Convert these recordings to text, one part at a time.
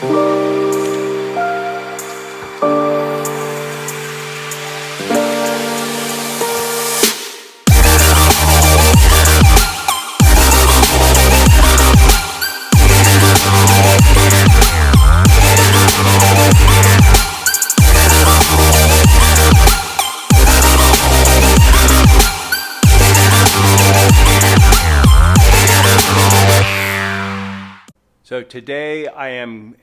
So today I am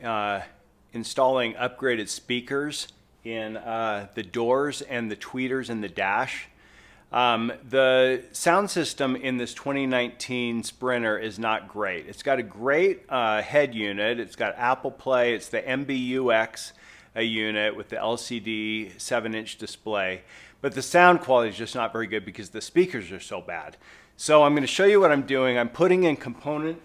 installing upgraded speakers in the doors and the tweeters in the dash. The sound system in this 2019 Sprinter is not great. It's got a great head unit. It's got Apple Play. It's the MBUX unit with the LCD 7-inch display. But the sound quality is just not very good because the speakers are so bad. So I'm going to show you what I'm doing. I'm putting in component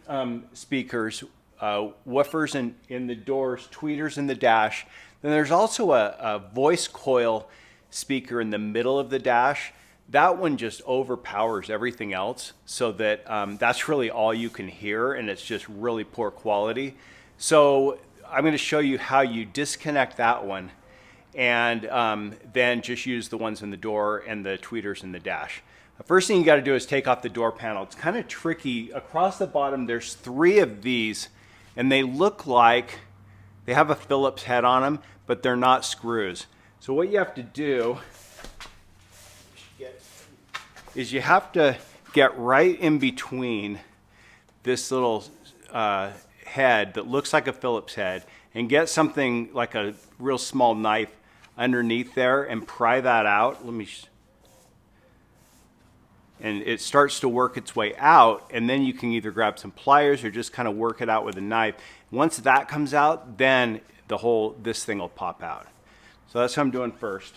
speakers, woofers in the doors, tweeters in the dash. Then there's also a voice coil speaker in the middle of the dash. That one just overpowers everything else, so that that's really all you can hear, and it's just really poor quality. So I'm going to show you how you disconnect that one and then just use the ones in the door and the tweeters in the dash. The first thing you got to do is take off the door panel. It's kind of tricky. Across the bottom there's 3 of these, and they look like they have a Phillips head on them, but they're not screws. So what you have to do is you have to get right in between this little head that looks like a Phillips head and get something like a real small knife underneath there and pry that out. And it starts to work its way out, and then you can either grab some pliers or just kind of work it out with a knife. Once that comes out, then this thing will pop out. So that's what I'm doing first.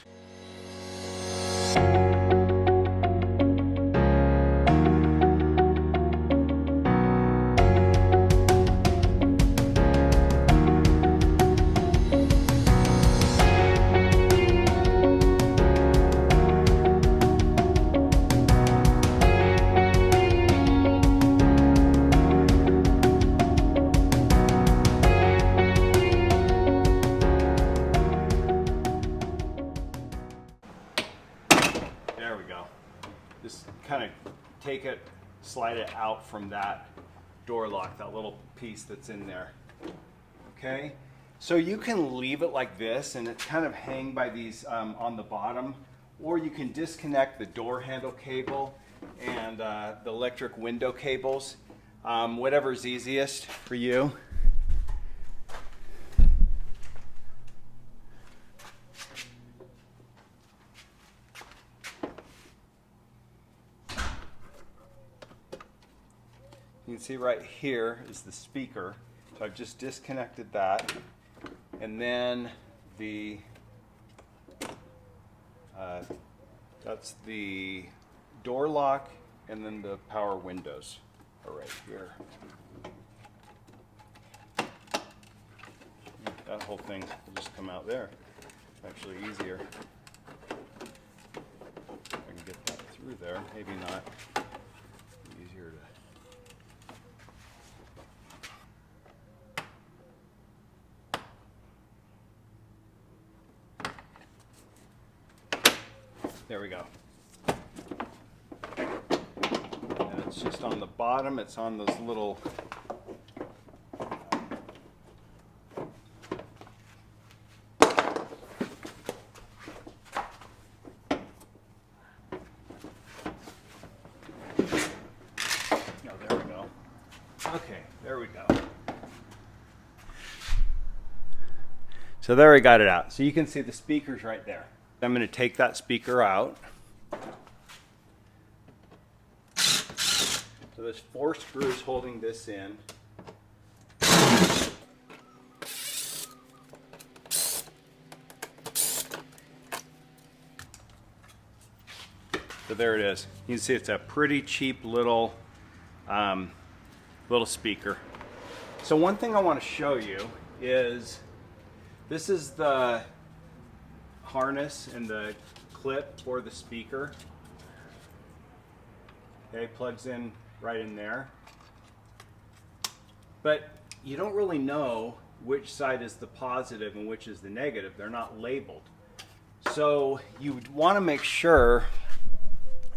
There we go. Just kind of take it, slide it out from that door lock, that little piece that's in there. Okay, so you can leave it like this and it kind of hang by these on the bottom, or you can disconnect the door handle cable and the electric window cables, whatever's easiest for you. You can see right here is the speaker. So I've just disconnected that. And then that's the door lock, and then the power windows are right here. That whole thing will just come out there. Actually easier. I can get that through there, maybe not. Easier to. There we go. And it's just on the bottom, it's on those little there we go. Okay, there we go. So there we got it out. So you can see the speakers right there. I'm going to take that speaker out. So there's 4 screws holding this in. So there it is. You can see it's a pretty cheap little speaker. So one thing I want to show you is this is the harness and the clip for the speaker. Okay, plugs in right in there. But you don't really know which side is the positive and which is the negative. They're not labeled. So you want to make sure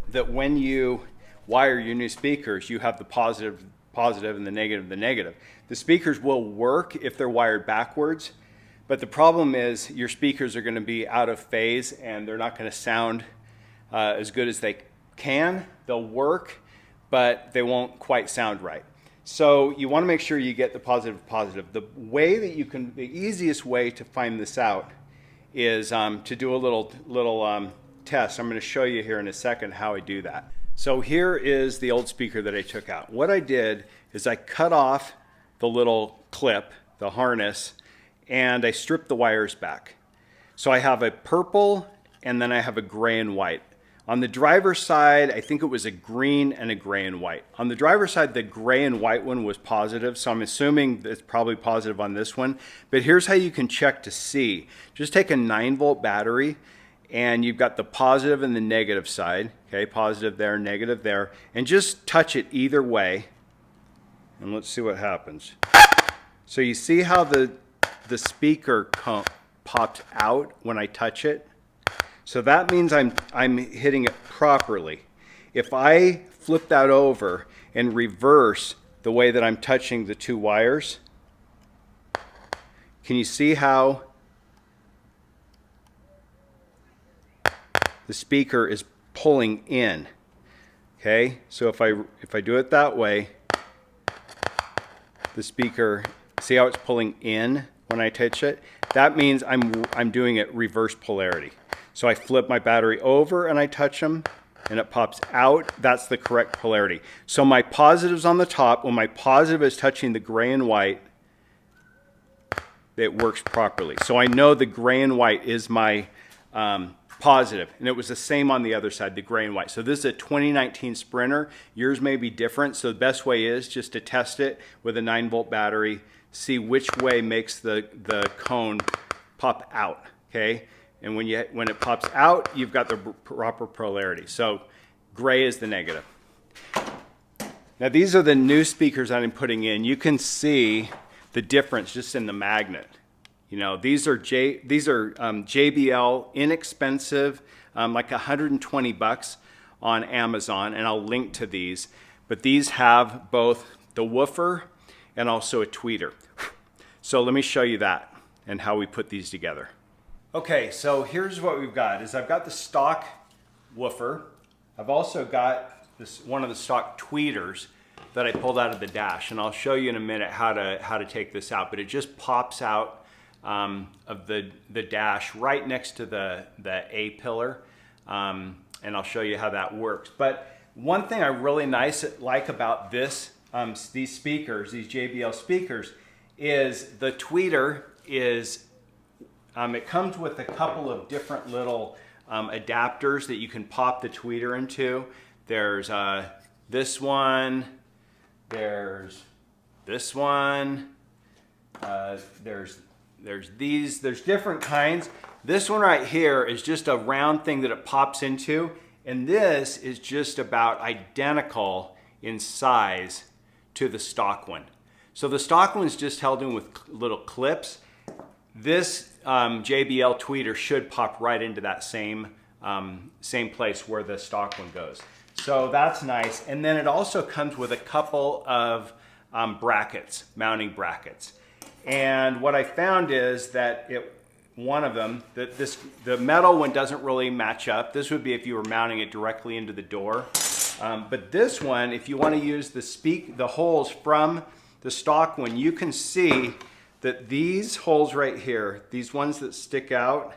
that when you wire your new speakers, you have the positive and the negative. The speakers will work if they're wired backwards, but the problem is your speakers are going to be out of phase and they're not going to sound as good as they can. They'll work, but they won't quite sound right. So you want to make sure you get the positive. The way that you can, the easiest way to find this out is to do a little test. I'm going to show you here in a second how I do that. So here is the old speaker that I took out. What I did is I cut off the little clip, the harness, and I stripped the wires back. So I have a purple and then I have a gray and white. On the driver's side, I think it was a green and a gray and white. On the driver's side, the gray and white one was positive, so I'm assuming it's probably positive on this one. But here's how you can check to see. Just take a 9-volt battery, and you've got the positive and the negative side. Okay, positive there, negative there. And just touch it either way, and let's see what happens. So you see how the speaker pops out when I touch it? So that means I'm hitting it properly. If I flip that over and reverse the way that I'm touching the two wires, can you see how the speaker is pulling in? Okay, so if I do it that way, the speaker, see how it's pulling in when I touch it? That means I'm doing it reverse polarity. So I flip my battery over and I touch them and it pops out. That's the correct polarity. So my positive's on the top. When my positive is touching the gray and white, it works properly. So I know the gray and white is my positive, and it was the same on the other side, the gray and white. So this is a 2019 Sprinter. Yours may be different, so the best way is just to test it with a 9-volt battery, see which way makes the cone pop out, okay? And when it pops out, you've got the proper polarity. So gray is the negative. Now these are the new speakers that I'm putting in. You can see the difference just in the magnet. You know, these are JBL, inexpensive, like $120 on Amazon, and I'll link to these. But these have both the woofer and also a tweeter. So let me show you that and how we put these together. Okay, so here's what we've got. I've got the stock woofer. I've also got one of the stock tweeters that I pulled out of the dash, and I'll show you in a minute how to take this out. But it just pops out of the dash right next to the A pillar, and I'll show you how that works. But one thing I really like about these speakers, these JBL speakers, is the tweeter is. It comes with a couple of different little adapters that you can pop the tweeter into. There's this one, there's this one, there's different kinds. This one right here is just a round thing that it pops into, and this is just about identical in size to the stock one. So the stock one's just held in with little clips. This JBL tweeter should pop right into that same place where the stock one goes. So that's nice. And then it also comes with a couple of brackets, mounting brackets. And what I found is that one of them, the metal one doesn't really match up. This would be if you were mounting it directly into the door. But this one, if you want to use the holes from the stock one, you can see that these holes right here, these ones that stick out,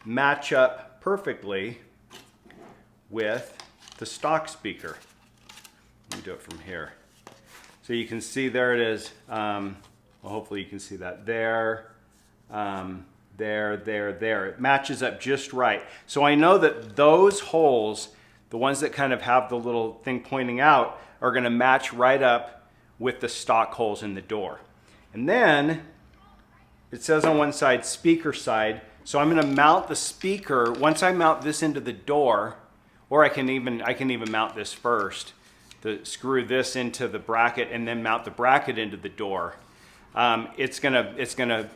match up perfectly with the stock speaker. Let me do it from here. So you can see there it is. Well, hopefully you can see that there, there. It matches up just right. So I know that those holes, the ones that kind of have the little thing pointing out, are going to match right up with the stock holes in the door. And then it says on one side, speaker side. So I'm going to mount the speaker. Once I mount this into the door, or I can even mount this first, to screw this into the bracket and then mount the bracket into the door. it's gonna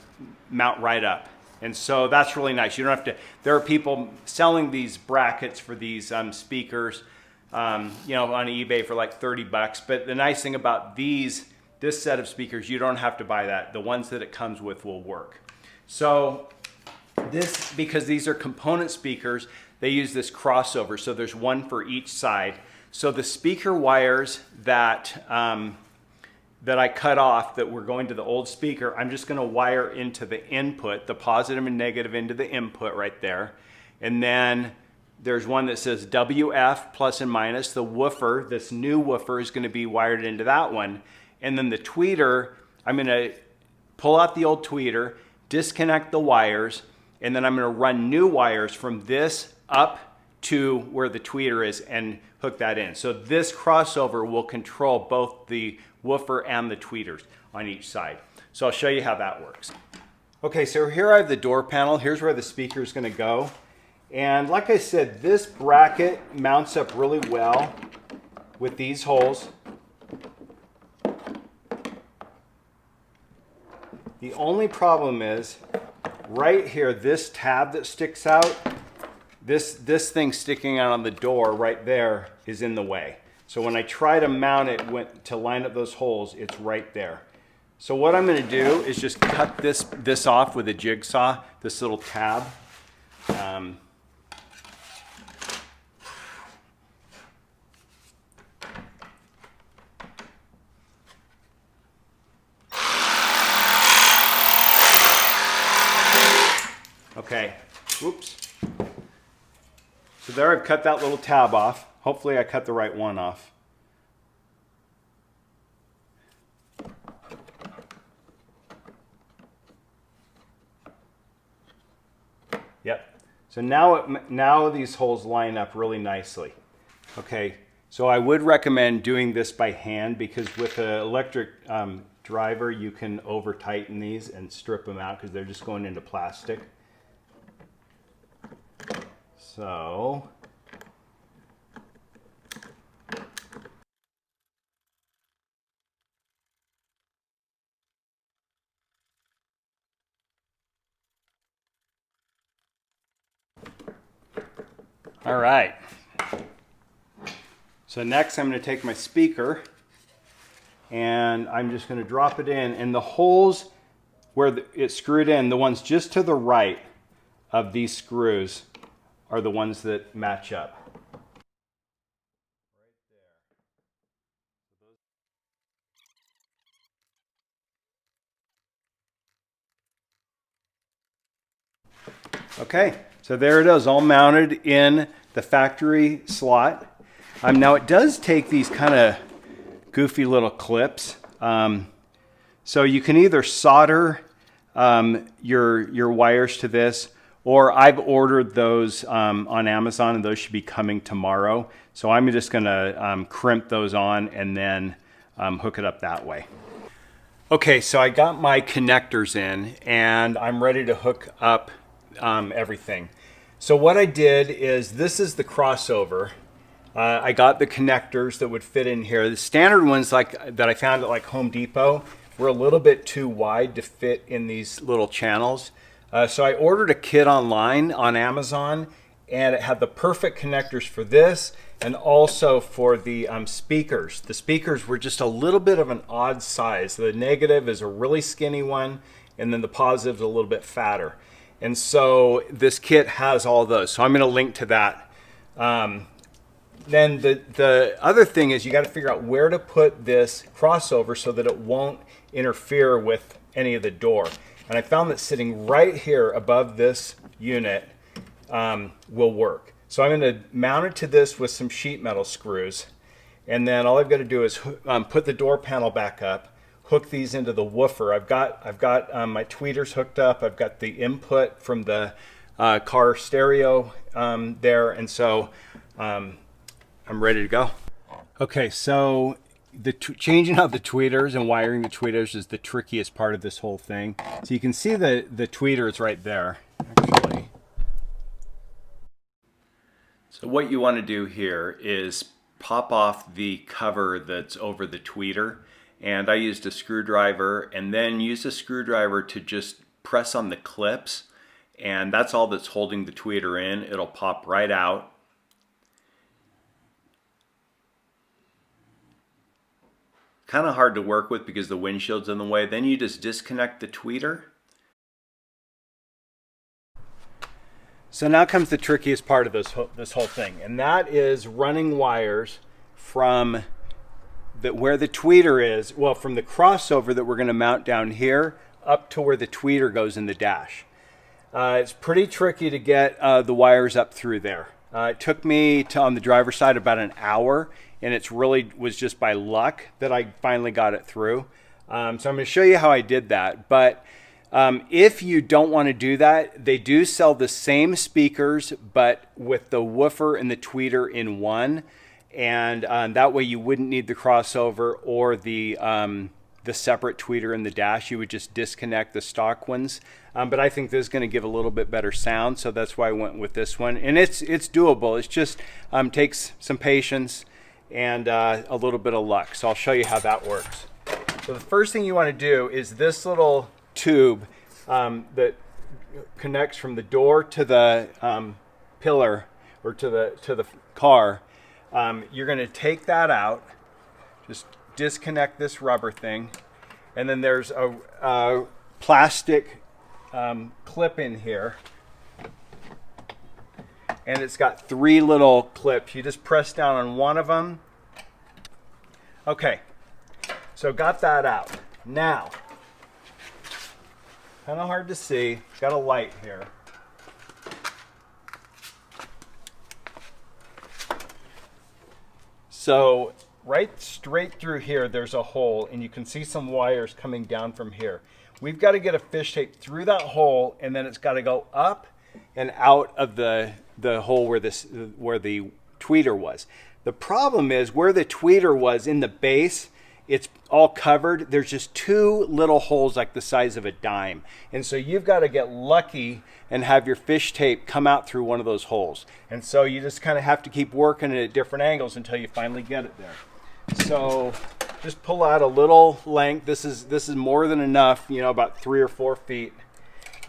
mount right up. And so that's really nice. You don't have to, there are people selling these brackets for these speakers, on eBay for like 30 bucks. But the nice thing about this set of speakers, you don't have to buy that. The ones that it comes with will work. So because these are component speakers, they use this crossover. So there's one for each side. So the speaker wires that I cut off that were going to the old speaker, I'm just going to wire into the input, the positive and negative into the input right there. And then there's one that says WF, plus and minus. The woofer, this new woofer, is going to be wired into that one. And then the tweeter, I'm going to pull out the old tweeter, disconnect the wires, and then I'm going to run new wires from this up to where the tweeter is and hook that in. So this crossover will control both the woofer and the tweeters on each side. So I'll show you how that works. Okay, so here I have the door panel. Here's where the speaker is going to go. And like I said, this bracket mounts up really well with these holes. The only problem is right here, this tab that sticks out, this thing sticking out on the door right there is in the way. So when I try to mount it to line up those holes, it's right there. So what I'm going to do is just cut this off with a jigsaw, this little tab. Okay, whoops. So there I've cut that little tab off. Hopefully I cut the right one off. Yep. So now these holes line up really nicely. Okay, so I would recommend doing this by hand because with an electric driver you can over tighten these and strip them out because they're just going into plastic. So all right. So next I'm going to take my speaker and I'm just going to drop it in, and the holes where it's screwed in, the ones just to the right of these screws are the ones that match up. Okay, so there it is, all mounted in the factory slot. Now it does take these kind of goofy little clips. So you can either solder your wires to this, or I've ordered those on Amazon, and those should be coming tomorrow. So I'm just gonna crimp those on and then hook it up that way. Okay, so I got my connectors in and I'm ready to hook up everything. So what I did is, this is the crossover. I got the connectors that would fit in here. The standard ones that I found at like Home Depot were a little bit too wide to fit in these little channels. So I ordered a kit online on Amazon, and it had the perfect connectors for this and also for the speakers. The speakers were just a little bit of an odd size. The negative is a really skinny one, and then the positive is a little bit fatter. And so this kit has all those. So I'm going to link to that. Then the other thing is you got to figure out where to put this crossover so that it won't interfere with any of the door. And I found that sitting right here above this unit will work. So I'm going to mount it to this with some sheet metal screws. And then all I've got to do is put the door panel back up, hook these into the woofer. I've got my tweeters hooked up. I've got the input from the car stereo there. And so I'm ready to go. Okay, so changing out the tweeters and wiring the tweeters is the trickiest part of this whole thing. So you can see the tweeter is right there, actually. So what you want to do here is pop off the cover that's over the tweeter, and I used a screwdriver and then used a screwdriver to just press on the clips, and that's all that's holding the tweeter in. It'll pop right out. Kind of hard to work with because the windshield's in the way. Then you just disconnect the tweeter. So now comes the trickiest part of this whole thing, and that is running wires from where the tweeter is, well, from the crossover that we're going to mount down here up to where the tweeter goes in the dash. It's pretty tricky to get the wires up through there. It took me on the driver's side about an hour, and it's really was just by luck that I finally got it through. So I'm going to show you how I did that. But if you don't want to do that, they do sell the same speakers, but with the woofer and the tweeter in one. And that way you wouldn't need the crossover or the separate tweeter in the dash. You would just disconnect the stock ones. But I think this is going to give a little bit better sound, so that's why I went with this one. And it's doable. It's just takes some patience and a little bit of luck. So I'll show you how that works. So the first thing you want to do is this little tube that connects from the door to the pillar or to the car. You're going to take that out, just disconnect this rubber thing, and then there's a plastic clip in here, and it's got 3 little clips. You just press down on one of them. Okay, so got that out. Now, kind of hard to see, got a light here. So right straight through here, there's a hole, and you can see some wires coming down from here. We've got to get a fish tape through that hole, and then it's got to go up and out of the hole where the tweeter was. The problem is where the tweeter was in the base, it's all covered. There's just 2 little holes like the size of a dime. And so you've got to get lucky and have your fish tape come out through one of those holes. And so you just kind of have to keep working it at different angles until you finally get it there. So just pull out a little length. This is more than enough, you know, about 3 or 4 feet.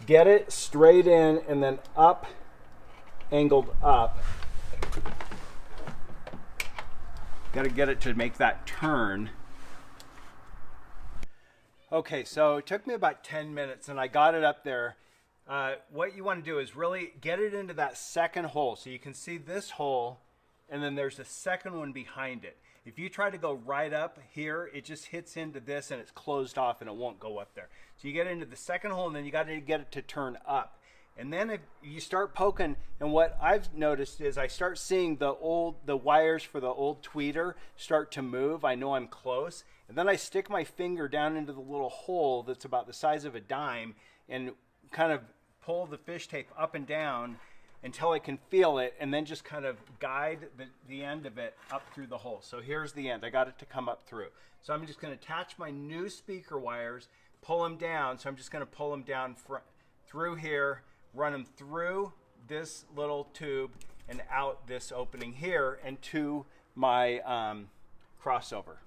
Get it straight in and then up, angled up. Got to get it to make that turn. Okay, so it took me about 10 minutes and I got it up there. What you want to do is really get it into that second hole. So you can see this hole, and then there's a second one behind it. If you try to go right up here, it just hits into this and it's closed off and it won't go up there. So you get into the second hole, and then you got to get it to turn up. And then if you start poking, and what I've noticed is I start seeing the wires for the old tweeter start to move. I know I'm close. And then I stick my finger down into the little hole that's about the size of a dime and kind of pull the fish tape up and down until I can feel it, and then just kind of guide the end of it up through the hole. So here's the end. I got it to come up through. So I'm just going to attach my new speaker wires, pull them down. So I'm just going to pull them down through here, run them through this little tube and out this opening here and to my crossover.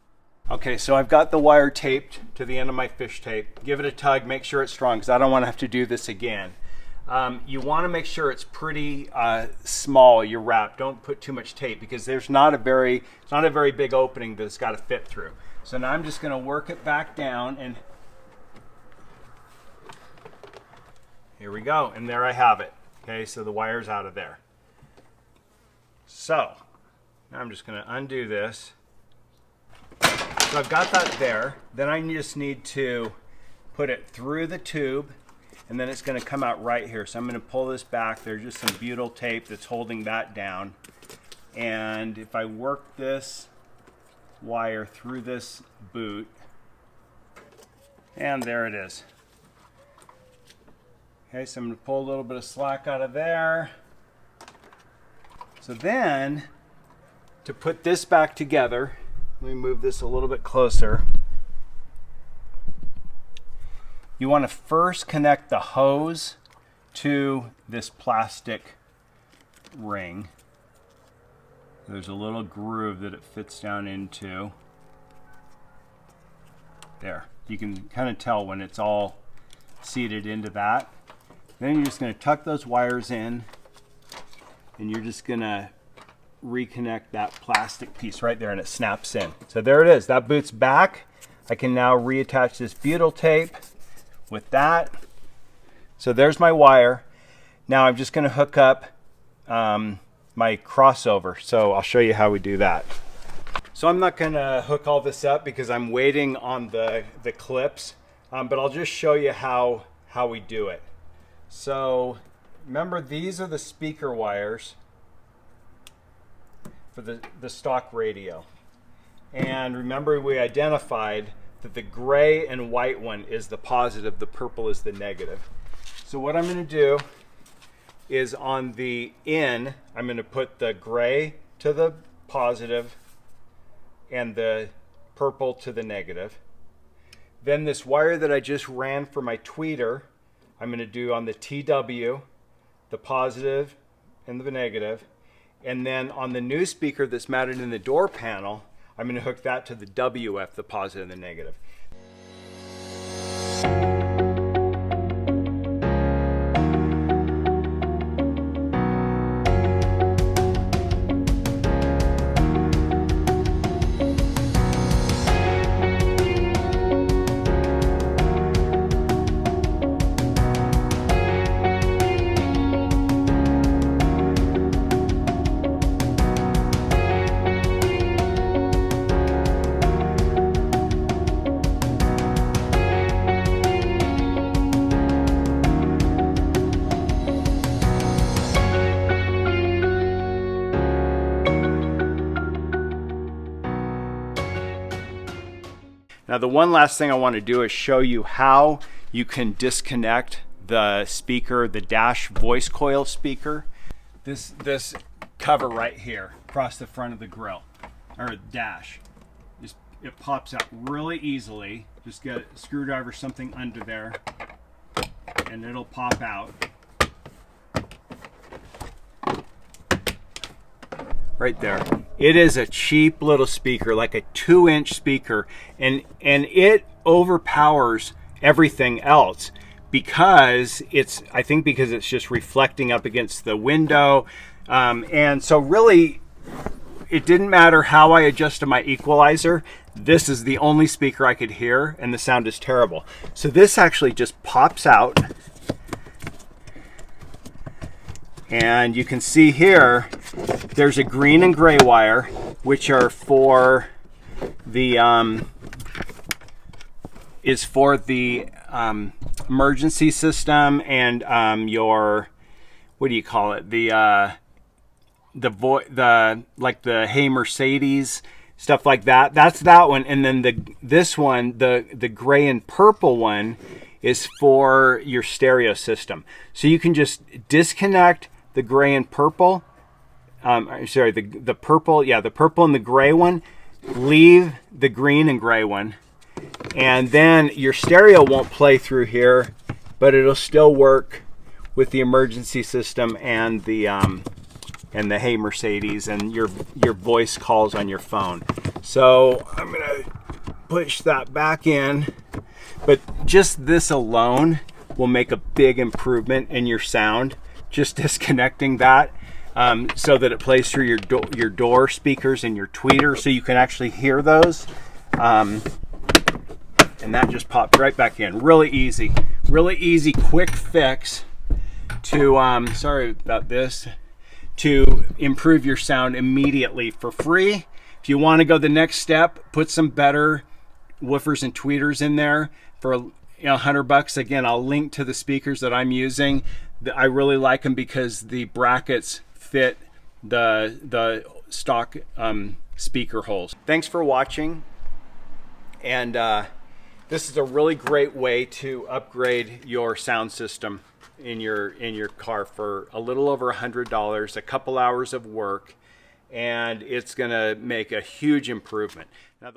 Okay, so I've got the wire taped to the end of my fish tape. Give it a tug, make sure it's strong, because I don't want to have to do this again. You want to make sure it's pretty small, your wrap. Don't put too much tape, because it's not a very big opening that it's got to fit through. So now I'm just going to work it back down, and here we go, and there I have it. Okay, so the wire's out of there. So now I'm just going to undo this. So I've got that there. Then I just need to put it through the tube, and then it's going to come out right here. So I'm going to pull this back. There's just some butyl tape that's holding that down. And if I work this wire through this boot, and there it is. Okay, so I'm going to pull a little bit of slack out of there. So then, to put this back together, let me move this a little bit closer. You want to first connect the hose to this plastic ring. There's a little groove that it fits down into. there. You can kind of tell when it's all seated into that. Then you're just going to tuck those wires in, and you're just going to reconnect that plastic piece right there, and it snaps in. So there it is. That boots back. I can now reattach this butyl tape with that. So there's my wire. Now I'm just going to hook up my crossover. So I'll show you how we do that. So I'm not going to hook all this up because I'm waiting on the clips, but I'll just show you how we do it. So remember, these are the speaker wires for the stock radio. And remember, we identified that the gray and white one is the positive, the purple is the negative. So what I'm going to do is on the in, I'm going to put the gray to the positive and the purple to the negative. Then this wire that I just ran for my tweeter, I'm going to do on the TW, the positive and the negative. And then on the new speaker that's mounted in the door panel, I'm going to hook that to the WF, the positive and the negative. Now the one last thing I want to do is show you how you can disconnect the speaker, the dash voice coil speaker. This cover right here across the front of the grill, or dash. It pops out really easily. Just get a screwdriver, something under there, and it'll pop out. Right there. It is a cheap little speaker, like a 2-inch speaker, and it overpowers everything else because I think because it's just reflecting up against the window, and so really it didn't matter how I adjusted my equalizer. This is the only speaker I could hear, and the sound is terrible. So this actually just pops out. And you can see here, there's a green and gray wire, which are for the emergency system and your, what do you call it? Like the Hey Mercedes, stuff like that. That's that one. And then this one, the gray and purple one, is for your stereo system. So you can just disconnect the gray and purple, the purple, yeah, the purple and the gray one, leave the green and gray one, and then your stereo won't play through here, but it'll still work with the emergency system and the Hey Mercedes and your voice calls on your phone. So I'm gonna push that back in, but just this alone will make a big improvement in your sound. Just disconnecting that so that it plays through your door speakers and your tweeter, so you can actually hear those. And that just popped right back in. Really easy, quick fix to sorry about this, to improve your sound immediately for free. If you want to go the next step, put some better woofers and tweeters in there for $100. Again, I'll link to the speakers that I'm using. I really like them because the brackets fit the stock speaker holes. Thanks for watching, and this is a really great way to upgrade your sound system in your car for a little over $100, a couple hours of work, and it's gonna make a huge improvement. Now,